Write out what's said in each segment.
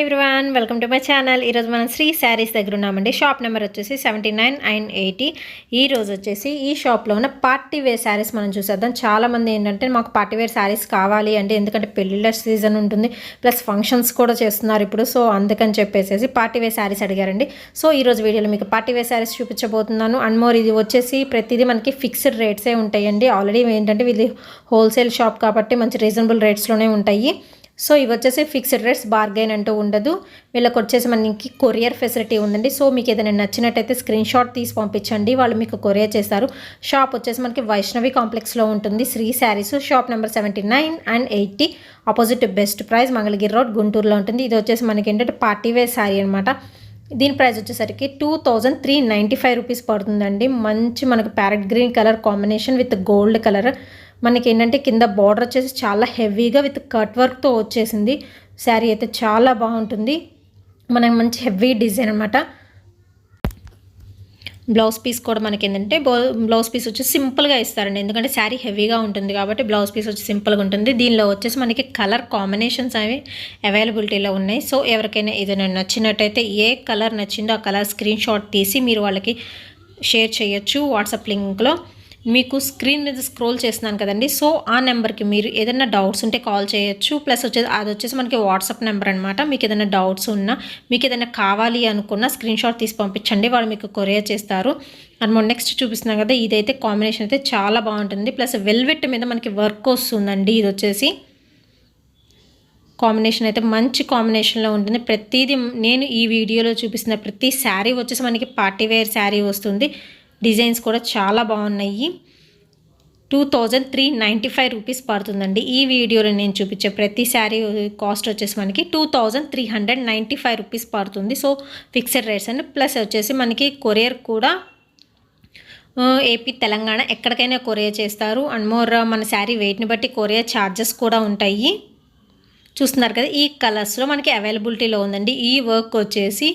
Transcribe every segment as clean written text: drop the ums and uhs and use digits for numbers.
Everyone, welcome to my channel. ఈరోజు మనం శ్రీ శారీస్ దగ్గర ఉన్నామండి. షాప్ నెంబర్ వచ్చేసి 79 అండ్ 80. ఈరోజు వచ్చేసి ఈ షాప్లో ఉన్న పార్టీ వేర్ శారీస్ మనం చూసేద్దాం. చాలామంది ఏంటంటే మాకు పార్టీ వేర్ శారీస్ కావాలి అంటే, ఎందుకంటే పెళ్ళిళ్ళ సీజన్ ఉంటుంది, ప్లస్ ఫంక్షన్స్ కూడా చేస్తున్నారు ఇప్పుడు. సో అందుకని చెప్పేసి పార్టీ వేర్ శారీస్ అడిగారండి. సో ఈరోజు వీడియోలో మీకు పార్టీ వేర్ శారీస్ చూపించబోతున్నాను. అండ్ మోర్ ఇది వచ్చేసి ప్రతిదీ మనకి ఫిక్స్డ్ రేట్సే ఉంటాయండి. ఆల్రెడీ ఏంటంటే ఇది హోల్సేల్ షాప్ కాబట్టి మంచి రీజనబుల్ రేట్స్లోనే ఉంటాయి. సో ఇవి వచ్చేసి ఫిక్స్డ్ రేట్స్, బార్గెన్ అంటూ ఉండదు. వీళ్ళకి వచ్చేసి మనకి కొరియర్ ఫెసిలిటీ ఉందండి. సో మీకు ఏదైనా నచ్చినట్టయితే స్క్రీన్ షాట్ తీసి పంపించండి, వాళ్ళు మీకు కొరియర్ చేస్తారు. షాప్ వచ్చేసి మనకి వైష్ణవి కాంప్లెక్స్లో ఉంటుంది Sri saris. Shop number 79 and 80, opposite best price, Mangalagiri road, గుంటూరులో ఉంటుంది. ఇది వచ్చేసి మనకి ఏంటంటే పార్టీ వేర్ శారీ అనమాట. దీని ప్రైస్ వచ్చేసరికి 2395 రూపీస్ పడుతుందండి. మంచి మనకు parrot green colour combination with gold colour. మనకి ఏంటంటే కింద బార్డర్ వచ్చేసి చాలా హెవీగా విత్ కట్ వర్క్తో వచ్చేసింది. శారీ అయితే చాలా బాగుంటుంది. మనకి మంచి హెవీ డిజైన్ అనమాట. బ్లౌజ్ పీస్ కూడా మనకి ఏంటంటే బ్లౌజ్ పీస్ వచ్చి సింపుల్గా ఇస్తారండి, ఎందుకంటే శారీ హెవీగా ఉంటుంది కాబట్టి బ్లౌజ్ పీస్ వచ్చి సింపుల్గా ఉంటుంది. దీనిలో వచ్చేసి మనకి కలర్ కాంబినేషన్స్ అవి అవైలబిలిటీలో ఉన్నాయి. సో ఎవరికైనా ఏదైనా నచ్చినట్టయితే ఏ కలర్ నచ్చిందో ఆ కలర్ స్క్రీన్ షాట్ తీసి మీరు వాళ్ళకి షేర్ చేయొచ్చు వాట్సాప్ లింక్లో. మీకు స్క్రీన్ మీద స్క్రోల్ చేస్తున్నాను కదండి, సో ఆ నెంబర్కి మీరు ఏదైనా డౌట్స్ ఉంటే కాల్ చేయొచ్చు. ప్లస్ అది వచ్చేసి మనకి వాట్సాప్ నెంబర్ అనమాట. మీకు ఏదైనా డౌట్స్ ఉన్నా, మీకు ఏదైనా కావాలి అనుకున్న స్క్రీన్ షాట్ తీసి పంపించండి, వాళ్ళు మీకు కొరియర్ చేస్తారు. అండ్ మనం నెక్స్ట్ చూపిస్తున్నాం కదా, ఇదైతే కాంబినేషన్ అయితే చాలా బాగుంటుంది. ప్లస్ వెల్వెట్ మీద మనకి వర్క్ వస్తుందండి. ఇది వచ్చేసి కాంబినేషన్ అయితే మంచి కాంబినేషన్లో ఉంటుంది. ప్రతిదీ నేను ఈ వీడియోలో చూపిస్తున్న ప్రతి శారీ వచ్చేసి మనకి పార్టీ వేర్ శారీ వస్తుంది. డిజైన్స్ కూడా చాలా బాగున్నాయి. 2395 రూపీస్ పడుతుందండి. ఈ వీడియోలో నేను చూపించే ప్రతి శారీ కాస్ట్ వచ్చేసి మనకి 2395 రూపీస్ పడుతుంది. సో ఫిక్స్డ్ రేట్స్ అండి. ప్లస్ వచ్చేసి మనకి కొరియర్ కూడా ఏపీ, తెలంగాణ ఎక్కడికైనా కొరియర్ చేస్తారు. అండ్ మోర్ మన శారీ వెయిట్ని బట్టి కొరియర్ ఛార్జెస్ కూడా ఉంటాయి. చూస్తున్నారు కదా, ఈ కలర్స్లో మనకి అవైలబిలిటీలో ఉందండి. ఈ వర్క్ వచ్చేసి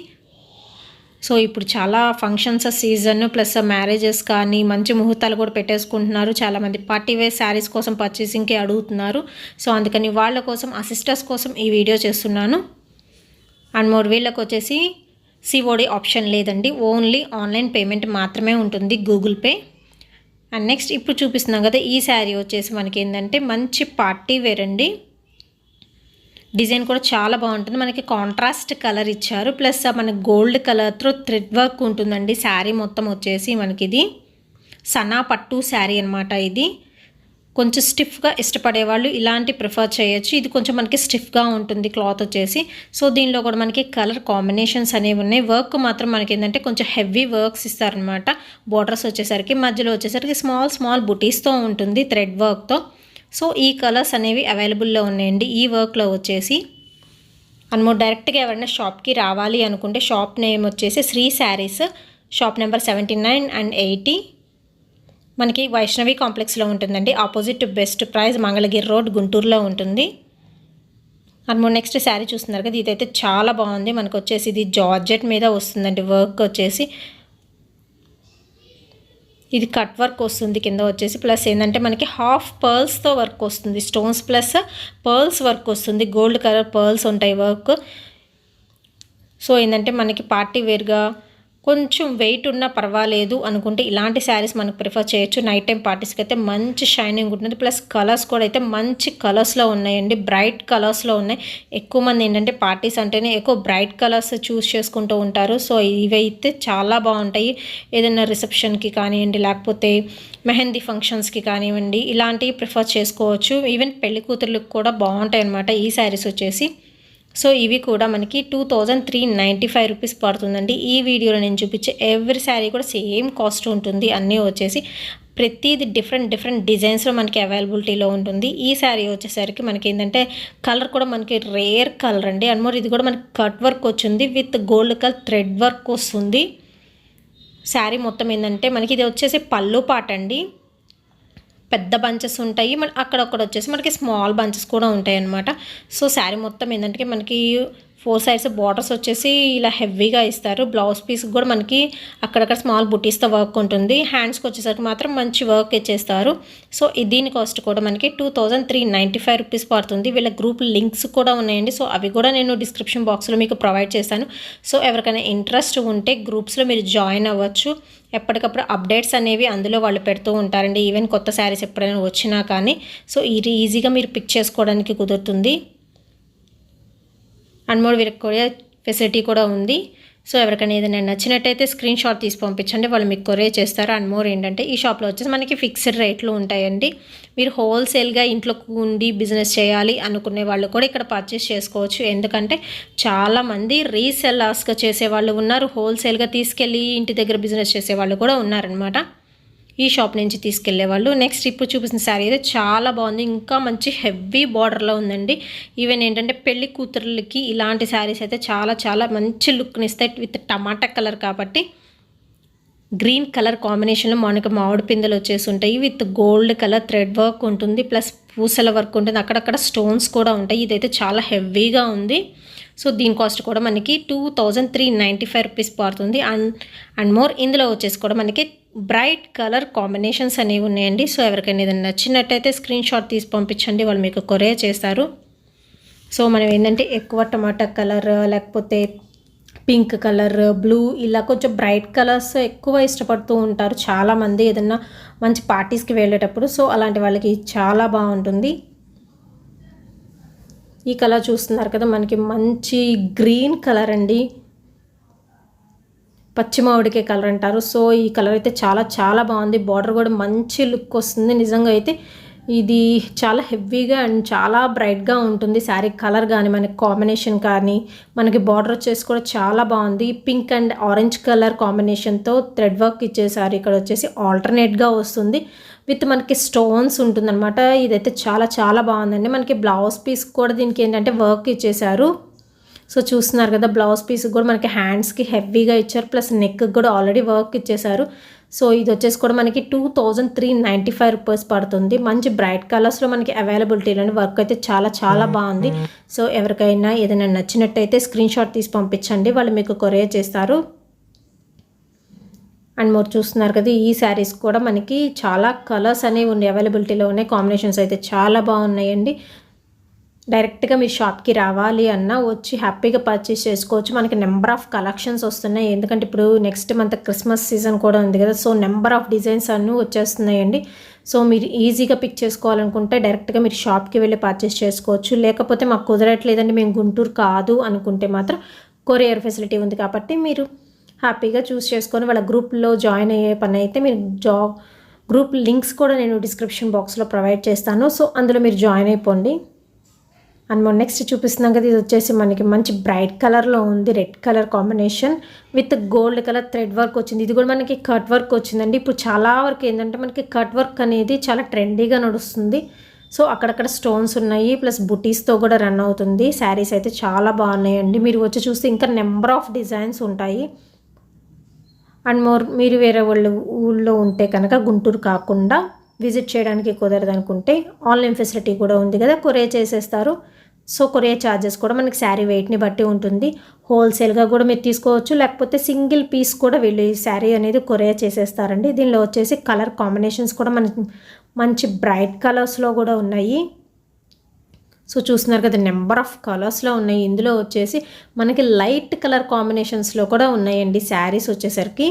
సో ఇప్పుడు చాలా ఫంక్షన్స్ సీజన్, ప్లస్ మ్యారేజెస్ కానీ మంచి ముహూర్తాలు కూడా పెట్టేసుకుంటున్నారు. చాలామంది పార్టీ వేర్ శారీస్ కోసం పర్చేసింగ్కి అడుగుతున్నారు. సో అందుకని వాళ్ళ కోసం, ఆ సిస్టర్స్ కోసం ఈ వీడియో చేస్తున్నాను. అండ్ మోర్ వీళ్ళకి వచ్చేసి సిఓడి ఆప్షన్ లేదండి, ఓన్లీ ఆన్లైన్ పేమెంట్ మాత్రమే ఉంటుంది, గూగుల్ పే. అండ్ నెక్స్ట్ ఇప్పుడు చూపిస్తున్నాం కదా, ఈ శారీ వచ్చేసి మనకి ఏంటంటే మంచి పార్టీ వేర్ అండి. డిజైన్ కూడా చాలా బాగుంటుంది. మనకి కాంట్రాస్ట్ కలర్ ఇచ్చారు, ప్లస్ మనకి గోల్డ్ కలర్తో థ్రెడ్ వర్క్ ఉంటుందండి. శారీ మొత్తం వచ్చేసి మనకి ఇది సనా పట్టు శారీ అనమాట. ఇది కొంచెం స్టిఫ్గా ఇష్టపడే వాళ్ళు ఇలాంటి ప్రిఫర్ చేయొచ్చు. ఇది కొంచెం మనకి స్టిఫ్గా ఉంటుంది క్లాత్ వచ్చేసి. సో దీనిలో కూడా మనకి కలర్ కాంబినేషన్స్ అనేవి ఉన్నాయి. వర్క్ మాత్రం మనకి ఏంటంటే కొంచెం హెవీ వర్క్స్ ఇస్తారనమాట. బోర్డర్స్ వచ్చేసరికి మధ్యలో వచ్చేసరికి స్మాల్ బుటీస్తో ఉంటుంది, థ్రెడ్ వర్క్తో. సో ఈ కలర్స్ అనేవి అవైలబుల్లో ఉన్నాయండి ఈ వర్క్లో వచ్చేసి. అండ్ మోర్ డైరెక్ట్గా ఎవరైనా షాప్కి రావాలి అనుకుంటే షాప్ నేమ్ వచ్చేసి Shri saris, shop number 79 and 80, మనకి వైష్ణవి కాంప్లెక్స్లో ఉంటుందండి. Opposite best price, Mangalagiri road, గుంటూరులో ఉంటుంది. అండ్ మోర్ నెక్స్ట్ శారీ చూస్తున్నారు కదా, ఇదైతే చాలా బాగుంది. మనకు వచ్చేసి ఇది జార్జెట్ మీద వస్తుందండి. వర్క్ వచ్చేసి ఇది కట్ వర్క్ వస్తుంది కింద వచ్చేసి. ప్లస్ ఏంటంటే మనకి హాఫ్ పర్ల్స్తో వర్క్ వస్తుంది, స్టోన్స్ ప్లస్ పర్ల్స్ వర్క్ వస్తుంది. గోల్డ్ కలర్ పర్ల్స్ ఉంటాయి వర్క్. సో ఏంటంటే మనకి పార్టీ వేర్గా కొంచెం వెయిట్ ఉన్నా పర్వాలేదు అనుకుంటే ఇలాంటి శారీస్ మనకు ప్రిఫర్ చేయొచ్చు. నైట్ టైం పార్టీస్కి అయితే మంచి షైనింగ్ ఉంటుంది. ప్లస్ కలర్స్ కూడా అయితే మంచి కలర్స్లో ఉన్నాయండి, బ్రైట్ కలర్స్లో ఉన్నాయి. ఎక్కువ మంది ఏంటంటే పార్టీస్ అంటేనే ఎక్కువ బ్రైట్ కలర్స్ చూస్ చేసుకుంటూ ఉంటారు. సో ఇవి అయితే చాలా బాగుంటాయి. ఏదైనా రిసెప్షన్కి కానివ్వండి, లేకపోతే మెహందీ ఫంక్షన్స్కి కానివ్వండి, ఇలాంటివి ప్రిఫర్ చేసుకోవచ్చు. ఈవెన్ పెళ్లి కూతుర్లకు కూడా బాగుంటాయి అన్నమాట ఈ శారీస్ వచ్చేసి. సో ఇవి కూడా మనకి 2395 రూపీస్ పడుతుందండి. ఈ వీడియోలో నేను చూపించే ఎవ్రీ శారీ కూడా సేమ్ కాస్ట్ ఉంటుంది. అన్నీ వచ్చేసి ప్రతిది డిఫరెంట్ డిజైన్స్లో మనకి అవైలబిలిటీలో ఉంటుంది. ఈ శారీ వచ్చేసరికి మనకి ఏంటంటే కలర్ కూడా మనకి రేర్ కలర్ అండి. అండ్ మోర్ ఇది కూడా మనకి కట్ వర్క్ వచ్చింది with gold colour thread work వస్తుంది. శారీ మొత్తం ఏంటంటే మనకి ఇది వచ్చేసి పళ్ళు పాట అండి. పెద్ద బంచెస్ ఉంటాయి, అక్కడొక్కడ వచ్చేసి మనకి స్మాల్ బంచెస్ కూడా ఉంటాయి అన్నమాట. సో శారీ మొత్తం ఏంటంటే మనకి 4 సైడ్స్ బార్డర్స్ వచ్చేసి ఇలా హెవీగా ఇస్తారు. బ్లౌజ్ పీస్ కూడా మనకి అక్కడక్కడ స్మాల్ బుటీస్తో వర్క్ ఉంటుంది. హ్యాండ్స్కి వచ్చేసరికి మాత్రం మంచి వర్క్ ఇచ్చేస్తారు. సో దీని కాస్ట్ కూడా మనకి 2395 రూపీస్ పడుతుంది. వీళ్ళ గ్రూప్ లింక్స్ కూడా ఉన్నాయండి. సో అవి కూడా నేను డిస్క్రిప్షన్ బాక్స్లో మీకు ప్రొవైడ్ చేశాను. సో ఎవరికైనా ఇంట్రెస్ట్ ఉంటే గ్రూప్స్లో మీరు జాయిన్ అవ్వచ్చు. ఎప్పటికప్పుడు అప్డేట్స్ అనేవి అందులో వాళ్ళు పెడుతూ ఉంటారండి. ఈవెన్ కొత్త శారీస్ ఎప్పుడైనా వచ్చినా కానీ సో ఇది ఈజీగా మీరు పిక్ చేసుకోవడానికి కుదురుతుంది. అండ్ మోర్ వీరికి కొరియర్ ఫెసిలిటీ కూడా ఉంది. సో ఎవరికైనా ఏదైనా నచ్చినట్టయితే స్క్రీన్ షాట్ తీసి పంపించండి, వాళ్ళు మీకు కొరియర్ చేస్తారు. అండ్ మోర్ ఏంటంటే ఈ షాప్లో వచ్చేసి మనకి ఫిక్స్డ్ రేట్లు ఉంటాయండి. మీరు హోల్సేల్గా ఇంట్లో ఉండి బిజినెస్ చేయాలి అనుకునే వాళ్ళు కూడా ఇక్కడ పర్చేస్ చేసుకోవచ్చు. ఎందుకంటే చాలామంది రీసెల్లర్స్గా చేసేవాళ్ళు ఉన్నారు, హోల్సేల్గా తీసుకెళ్ళి ఇంటి దగ్గర బిజినెస్ చేసేవాళ్ళు కూడా ఉన్నారనమాట. ఈ షాప్ నుంచి తీసుకెళ్లే వాళ్ళు. నెక్స్ట్ ఇప్పుడు చూపిస్తున్న శారీ అయితే చాలా బాగుంది, ఇంకా మంచి హెవీ బార్డర్లో ఉందండి. ఈవెన్ ఏంటంటే పెళ్లి కూతుర్లకి ఇలాంటి శారీస్ అయితే చాలా చాలా మంచి లుక్ని ఇస్తాయి. విత్ టమాటా కలర్ కాబట్టి గ్రీన్ కలర్ కాంబినేషన్లో మనకు మామిడి పిందెలు వచ్చేసి ఉంటాయి. With gold colour thread work ఉంటుంది, ప్లస్ పూసల వర్క్ ఉంటుంది, అక్కడక్కడ స్టోన్స్ కూడా ఉంటాయి. ఇదైతే చాలా హెవీగా ఉంది. సో దీని కాస్ట్ కూడా మనకి 2395 రూపీస్ పడుతుంది. అండ్ మోర్ ఇందులో వచ్చేసి కూడా మనకి బ్రైట్ కలర్ కాంబినేషన్స్ అనేవి ఉన్నాయండి. సో ఎవరికైనా ఏదైనా నచ్చినట్టయితే స్క్రీన్ షాట్ తీసి పంపించండి, వాళ్ళు మీకు కొరియర్ చేస్తారు. సో మనం ఏంటంటే ఎక్కువ టమాటా కలర్ లేకపోతే పింక్ కలర్, బ్లూ ఇలా కొంచెం బ్రైట్ కలర్స్ ఎక్కువ ఇష్టపడుతూ ఉంటారు చాలామంది ఏదన్నా మంచి పార్టీస్కి వెళ్ళేటప్పుడు. సో అలాంటి వాళ్ళకి చాలా బాగుంటుంది. ఈ కలర్ చూస్తున్నారు కదా, మనకి మంచి గ్రీన్ కలర్ అండి, పచ్చి మామిడికాయ కలర్ అంటారు. సో ఈ కలర్ అయితే చాలా చాలా బాగుంది. బార్డర్ కూడా మంచి లుక్ వస్తుంది. నిజంగా అయితే ఇది చాలా హెవీగా అండ్ చాలా బ్రైట్గా ఉంటుంది శారీ కలర్ కానీ మనకి కాంబినేషన్ కానీ. మనకి బార్డర్ వచ్చేసి కూడా చాలా బాగుంది. పింక్ అండ్ ఆరెంజ్ కలర్ కాంబినేషన్తో థ్రెడ్ వర్క్ ఇచ్చేసారు. ఇక్కడ వచ్చేసి ఆల్టర్నేట్గా వస్తుంది విత్ మనకి స్టోన్స్ ఉంటుందన్నమాట. ఇదైతే చాలా చాలా బాగుందండి. మనకి బ్లౌజ్ పీస్ కూడా దీనికి ఏంటంటే వర్క్ ఇచ్చేసారు. సో చూస్తున్నారు కదా, బ్లౌజ్ పీస్ కూడా మనకి హ్యాండ్స్కి హెవీగా ఇచ్చారు, ప్లస్ నెక్కి కూడా ఆల్రెడీ వర్క్ ఇచ్చేసారు. సో ఇది వచ్చేసి కూడా మనకి 2395 రూపీస్ పడుతుంది. మంచి బ్రైట్ కలర్స్లో మనకి అవైలబిలిటీలోని వర్క్ అయితే చాలా చాలా బాగుంది. సో ఎవరికైనా ఏదైనా నచ్చినట్టయితే స్క్రీన్ షాట్ తీసి పంపించండి, వాళ్ళు మీకు కొరియర్ చేస్తారు. అండ్ మోర్ చూస్తున్నారు కదా, ఈ శారీస్ కూడా మనకి చాలా కలర్స్ అనేవి ఉన్నాయి, అవైలబిలిటీలో ఉన్నాయి. కాంబినేషన్స్ అయితే చాలా బాగున్నాయండి. డైరెక్ట్గా మీరు షాప్కి రావాలి అన్నా వచ్చి హ్యాపీగా పర్చేస్ చేసుకోవచ్చు. మనకి నెంబర్ ఆఫ్ కలెక్షన్స్ వస్తున్నాయి, ఎందుకంటే ఇప్పుడు నెక్స్ట్ మంత్ క్రిస్మస్ సీజన్ కూడా ఉంది కదా. సో నెంబర్ ఆఫ్ డిజైన్స్ అన్నీ వచ్చేస్తున్నాయండి. సో మీరు ఈజీగా పిక్ చేసుకోవాలనుకుంటే డైరెక్ట్గా మీరు షాప్కి వెళ్ళి పర్చేస్ చేసుకోవచ్చు. లేకపోతే మాకు కుదరట్లేదండి, మేము గుంటూరు కాదు అనుకుంటే మాత్రం కొరియర్ ఫెసిలిటీ ఉంది కాబట్టి మీరు హ్యాపీగా చూస్ చేసుకొని వాళ్ళ గ్రూప్లో జాయిన్ అయ్యే పని అయితే మీరు గ్రూప్ లింక్స్ కూడా నేను డిస్క్రిప్షన్ బాక్స్లో ప్రొవైడ్ చేస్తాను. సో అందులో మీరు జాయిన్ అయిపోండి. అండ్ మనం నెక్స్ట్ చూపిస్తున్నాం కదా, ఇది వచ్చేసి మనకి మంచి బ్రైట్ కలర్లో ఉంది, red colour combination with gold colour thread work వచ్చింది. ఇది కూడా మనకి కట్ వర్క్ వచ్చిందండి. ఇప్పుడు చాలా వరకు ఏంటంటే మనకి కట్ వర్క్ అనేది చాలా ట్రెండీగా నడుస్తుంది. సో అక్కడక్కడ స్టోన్స్ ఉన్నాయి, ప్లస్ బుటీస్తో కూడా రన్ అవుతుంది. శారీస్ అయితే చాలా బాగున్నాయండి. మీరు వచ్చి చూస్తే ఇంకా నెంబర్ ఆఫ్ డిజైన్స్ ఉంటాయి. అండ్ మోర్ మీరు వేరే వాళ్ళు ఊళ్ళో ఉంటే కనుక గుంటూరు కాకుండా విజిట్ చేయడానికి కుదరదు అనుకుంటే ఆన్లైన్ ఫెసిలిటీ కూడా ఉంది కదా, కొరియర్ చేసేస్తారు. సో కొరియర్ ఛార్జెస్ కూడా మనకి శారీ వెయిట్ని బట్టి ఉంటుంది. హోల్సేల్గా కూడా మీరు తీసుకోవచ్చు, లేకపోతే సింగిల్ పీస్ కూడా వీళ్ళు ఈ శారీ అనేది కొరియర్ చేసేస్తారండి. దీనిలో వచ్చేసి కలర్ కాంబినేషన్స్ కూడా మనకి మంచి బ్రైట్ కలర్స్లో కూడా ఉన్నాయి. సో చూస్తున్నారు కదా, నెంబర్ ఆఫ్ కలర్స్లో ఉన్నాయి. ఇందులో వచ్చేసి మనకి లైట్ కలర్ కాంబినేషన్స్లో కూడా ఉన్నాయండి శారీస్ వచ్చేసరికి.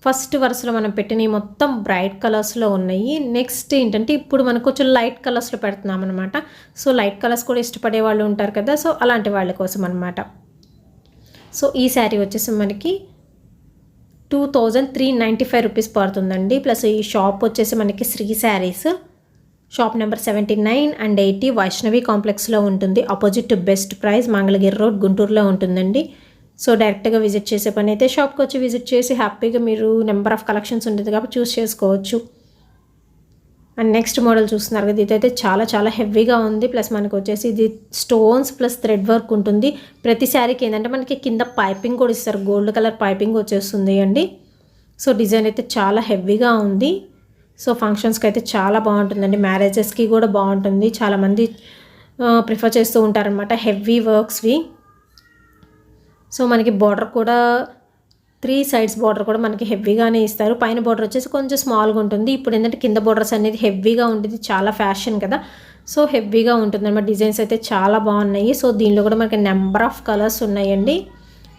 ఫస్ట్ వరుసలో మనం పెట్టినవి మొత్తం బ్రైట్ కలర్స్లో ఉన్నాయి. నెక్స్ట్ ఏంటంటే ఇప్పుడు మనకు కొంచెం లైట్ కలర్స్లో పెడుతున్నాం అనమాట. సో లైట్ కలర్స్ కూడా ఇష్టపడే వాళ్ళు ఉంటారు కదా, సో అలాంటి వాళ్ళ కోసం అనమాట. సో ఈ శారీ వచ్చేసి మనకి 2395 రూపీస్ పడుతుందండి. ప్లస్ ఈ షాప్ వచ్చేసి మనకి Shri saris shop number 79 and 80 Vaishnavi కాంప్లెక్స్లో ఉంటుంది. Opposite to best price, Mangalagiri road, గుంటూరులో ఉంటుందండి. సో డైరెక్ట్గా విజిట్ చేసే పని అయితే షాప్కి వచ్చి విజిట్ చేసి హ్యాపీగా మీరు నెంబర్ ఆఫ్ కలెక్షన్స్ ఉంటుంది కాబట్టి చూస్ చేసుకోవచ్చు. అండ్ నెక్స్ట్ మోడల్ చూస్తున్నారు కదా, ఇదైతే చాలా చాలా హెవీగా ఉంది. ప్లస్ మనకు వచ్చేసి ఇది స్టోన్స్ ప్లస్ థ్రెడ్ వర్క్ ఉంటుంది. ప్రతి శారీకి ఏంటంటే మనకి కింద పైపింగ్ కూడా ఇస్తారు, గోల్డ్ కలర్ పైపింగ్ వచ్చేస్తుంది అండి. సో డిజైన్ అయితే చాలా హెవీగా ఉంది. సో ఫంక్షన్స్కి అయితే చాలా బాగుంటుందండి, మ్యారేజెస్కి కూడా బాగుంటుంది. చాలామంది ప్రిఫర్ చేస్తూ ఉంటారనమాట హెవీ వర్క్స్వి. సో మనకి బార్డర్ కూడా 3 సైడ్స్ బార్డర్ కూడా మనకి హెవీగానే ఇస్తారు. పైన బార్డర్ వచ్చేసి కొంచెం స్మాల్గా ఉంటుంది. ఇప్పుడు ఏంటంటే కింద బార్డర్స్ అనేది హెవీగా ఉంటుంది, చాలా ఫ్యాషన్ కదా, సో హెవీగా ఉంటుంది అన్నమాట. డిజైన్స్ అయితే చాలా బాగున్నాయి. సో దీనిలో కూడా మనకి నెంబర్ ఆఫ్ కలర్స్ ఉన్నాయండి.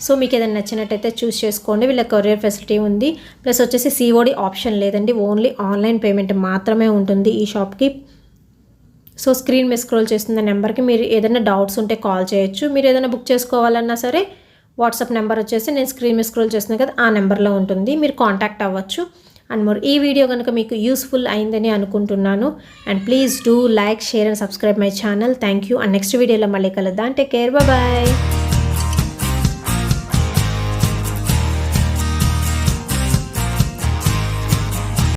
సో మీకు ఏదైనా నచ్చినట్టయితే చూస్ చేసుకోండి. వీళ్ళ కొరియర్ ఫెసిలిటీ ఉంది. ప్లస్ వచ్చేసి సిఓడి ఆప్షన్ లేదండి, ఓన్లీ ఆన్లైన్ పేమెంట్ మాత్రమే ఉంటుంది ఈ షాప్కి. సో స్క్రీన్ మీద స్క్రోల్ చేస్తున్న నెంబర్కి మీరు ఏదైనా డౌట్స్ ఉంటే కాల్ చేయొచ్చు. మీరు ఏదైనా బుక్ చేసుకోవాలన్నా సరే వాట్సాప్ నెంబర్ వచ్చేసి నేను స్క్రీన్ మీద స్క్రోల్ చేస్తున్నాను కదా, ఆ నెంబర్లో ఉంటుంది, మీరు కాంటాక్ట్ అవ్వచ్చు. అండ్ మోర్, ఈ వీడియో కనుక మీకు యూస్ఫుల్ అయిందని అనుకుంటున్నాను. And please do like, share and subscribe my channel. Thank you. And next వీడియోలో మళ్ళీ కలుద్దాం. Take care, bye.